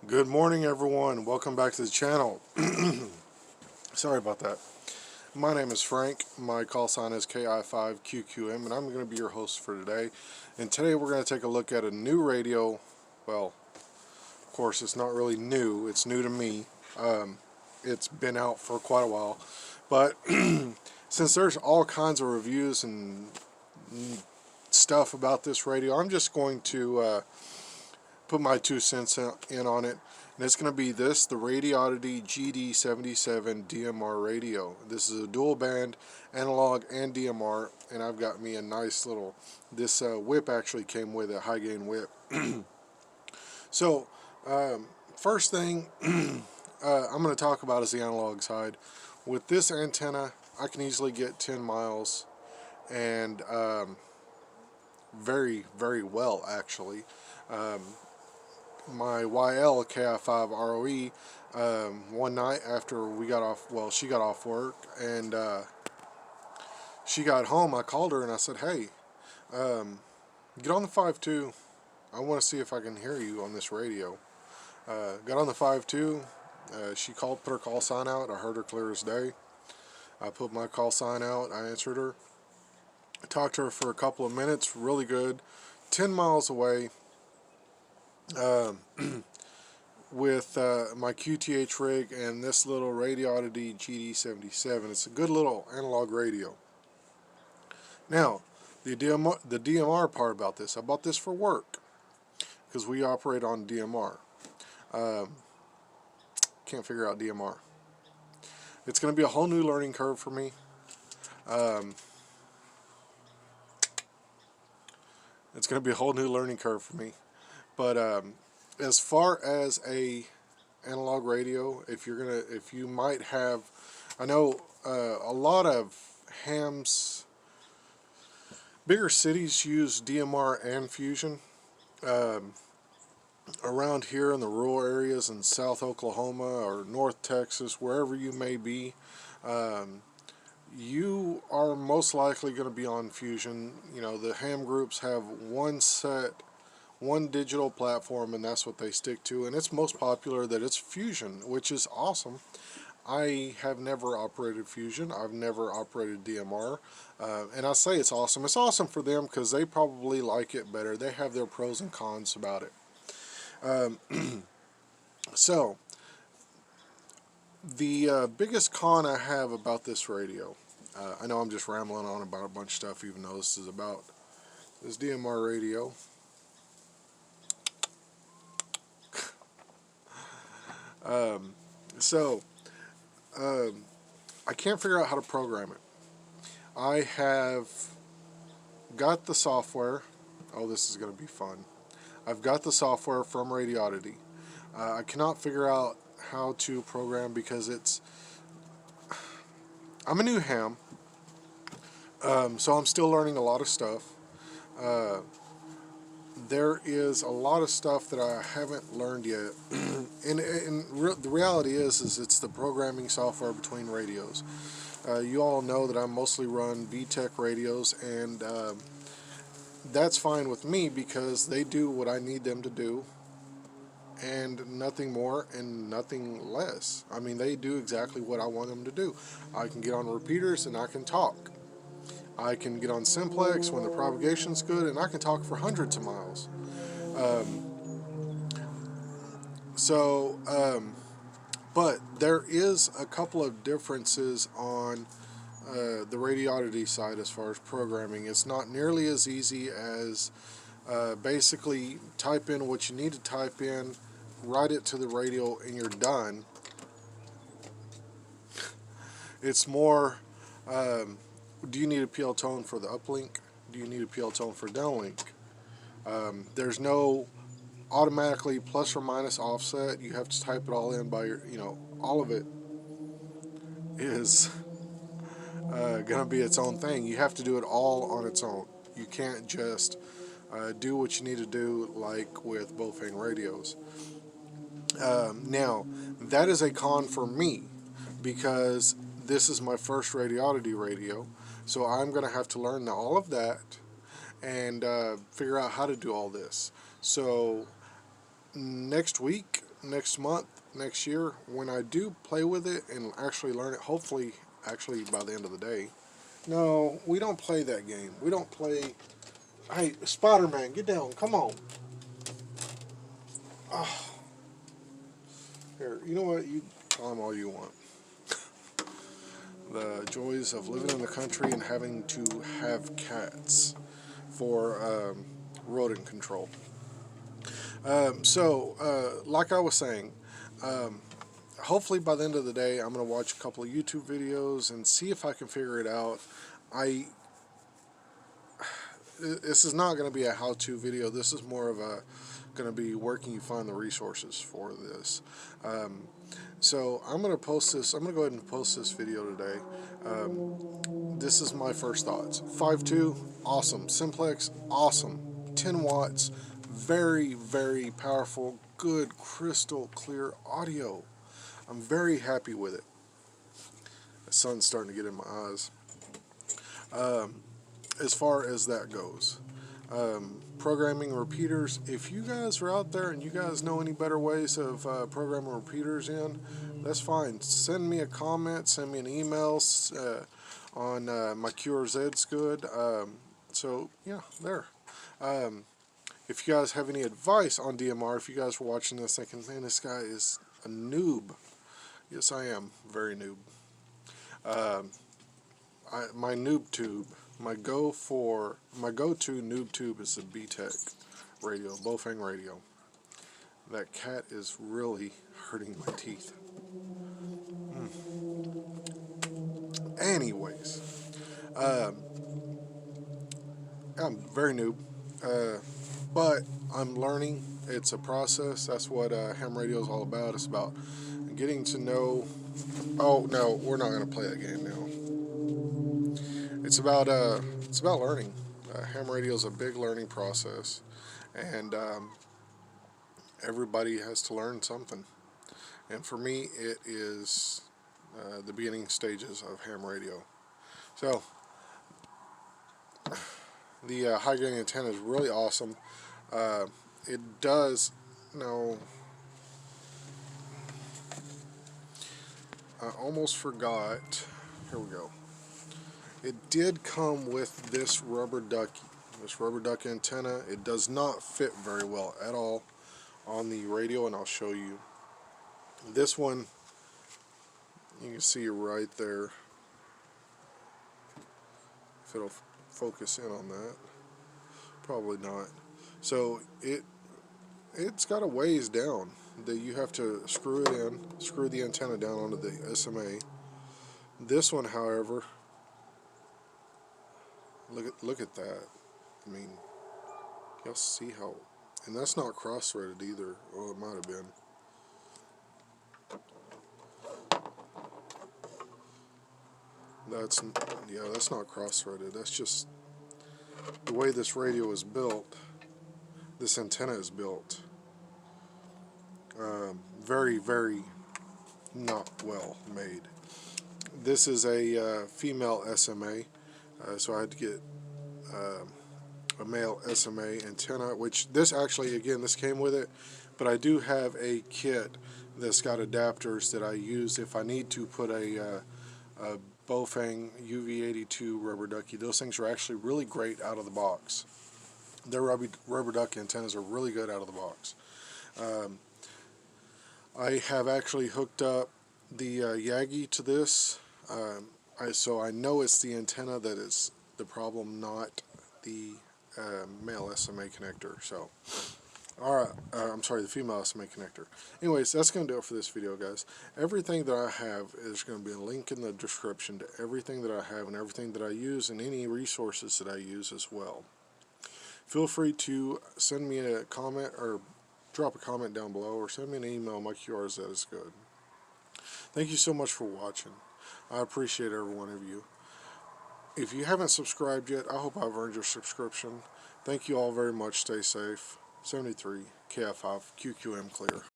Good morning, everyone. Welcome back to the channel. Sorry about that. My name is Frank. My call sign is KI5QQM, and I'm going to be your host for today. And today we're going to take a look at a new radio. Well, of course, it's not really new. It's new to me. It's been out for quite a while. But since there's all kinds of reviews and stuff about this radio, I'm just going to put my 2 cents in on it, and it's going to be the Radioddity gd77 DMR radio. This is a dual band analog and DMR, and I've got me a nice little, this whip actually came with a high gain whip. So first thing I'm going to talk about is the analog side. With this antenna I can easily get 10 miles, and very well actually. My YL KI5 ROE, one night after we got off, well, she got off work, and she got home, I called her and I said, hey, get on the 5.2. I want to see if I can hear you on this radio. Got on the 5.2. She called, put her call sign out. I heard her clear as day. I put my call sign out. I answered her. I talked to her for a couple of minutes, really good. 10 miles away. With my QTH rig and this little Radioddity GD77. It's a good little analog radio. Now, the DMR part about this, I bought this for work because we operate on DMR. Can't figure out DMR. It's going to be a whole new learning curve for me. It's going to be a whole new learning curve for me. But as far as a analog radio, if you might have, I know a lot of hams, bigger cities use DMR and fusion. Around here in the rural areas in South Oklahoma or North Texas, wherever you may be, you are most likely going to be on fusion. You know, the ham groups have one digital platform, and that's what they stick to, and it's most popular that it's fusion, which is awesome. I have never operated fusion. I've never operated DMR, and I say it's awesome. It's awesome for them because they probably like it better. They have their pros and cons about it. So the biggest con I have about this radio, I know I'm just rambling on about a bunch of stuff, even though this is about this DMR radio. I can't figure out how to program it. I have got the software. Oh, this is going to be fun. I've got the software from Radioddity. I cannot figure out how to program because I'm a new ham, so I'm still learning a lot of stuff. There is a lot of stuff that I haven't learned yet, and the reality is it's the programming software between radios. You all know that I mostly run Btech radios, and that's fine with me because they do what I need them to do, and nothing more and nothing less. I mean, they do exactly what I want them to do. I can get on repeaters and I can talk. I can get on simplex when the propagation's good, and I can talk for hundreds of miles. But there is a couple of differences on the Radioddity side as far as programming. It's not nearly as easy as basically type in what you need to type in, write it to the radio, and you're done. It's more, do you need a PL tone for the uplink? Do you need a PL tone for downlink? There's no automatically plus or minus offset. You have to type it all in by your, all of it is going to be its own thing. You have to do it all on its own. You can't just do what you need to do like with Bofang radios. Now, that is a con for me because this is my first Radioddity radio, so I'm going to have to learn all of that and figure out how to do all this. So next week next month, next year, when I do play with it and actually learn it, hopefully actually by the end of the day. No, we don't play that game. We don't play. Hey, Spider-Man, get down. Come on. Oh. Here, you know what? You climb all you want. The joys of living in the country and having to have cats for rodent control. Like I was saying, hopefully by the end of the day, I'm going to watch a couple of YouTube videos and see if I can figure it out. This is not going to be a how-to video. This is more of a going to be where can you find the resources for this. So I'm going to post this. I'm going to go ahead and post this video today. This is my first thoughts. 5.2, awesome. Simplex, awesome. 10 watts, very, very powerful, good, crystal clear audio. I'm very happy with it. The sun's starting to get in my eyes. As far as that goes, programming repeaters, if you guys are out there and you guys know any better ways of programming repeaters in, that's fine. Send me a comment, send me an email on my QRZ's good. So yeah, there. If you guys have any advice on DMR, if you guys were watching this thinking, man, this guy is a noob. Yes, I am. Very noob. My noob tube, my go-to noob tube is the Btech radio, Bofang radio. That cat is really hurting my teeth. Anyways, I'm very noob, but I'm learning. It's a process. That's what ham radio is all about. It's about getting to know. Oh no, we're not going to play that game now. It's about learning. Ham radio is a big learning process, and everybody has to learn something. And for me, it is the beginning stages of ham radio. So the high gain antenna is really awesome. It does. No, I almost forgot. Here we go. It did come with this rubber duck antenna. It does not fit very well at all on the radio, and I'll show you. This one, you can see right there. If it'll focus in on that, probably not. So it's got a ways down that you have to screw it in, screw the antenna down onto the SMA. This one, however, look at that. I mean, y'all see how, and that's not cross-threaded either. Oh, it might have been. That's not cross-threaded. That's just the way this radio is built. This antenna is built. Very, very not well made. This is a female SMA, so I had to get a male SMA antenna, which this actually, again, this came with it, but I do have a kit that's got adapters that I use if I need to put a Bofang UV82 rubber ducky. Those things are actually really great out of the box. Their rubber duck antennas are really good out of the box. I have actually hooked up the Yagi to this, so I know it's the antenna that is the problem, not the male SMA connector. So, alright, I'm sorry, the female SMA connector. Anyways, that's going to do it for this video, guys. Everything that I have is going to be a link in the description to everything that I have and everything that I use and any resources that I use as well. Feel free to send me a comment or drop a comment down below or send me an email. My QRZ is good. Thank you so much for watching. I appreciate every one of you. If you haven't subscribed yet, I hope I've earned your subscription. Thank you all very much. Stay safe. 73 KF5 QQM clear.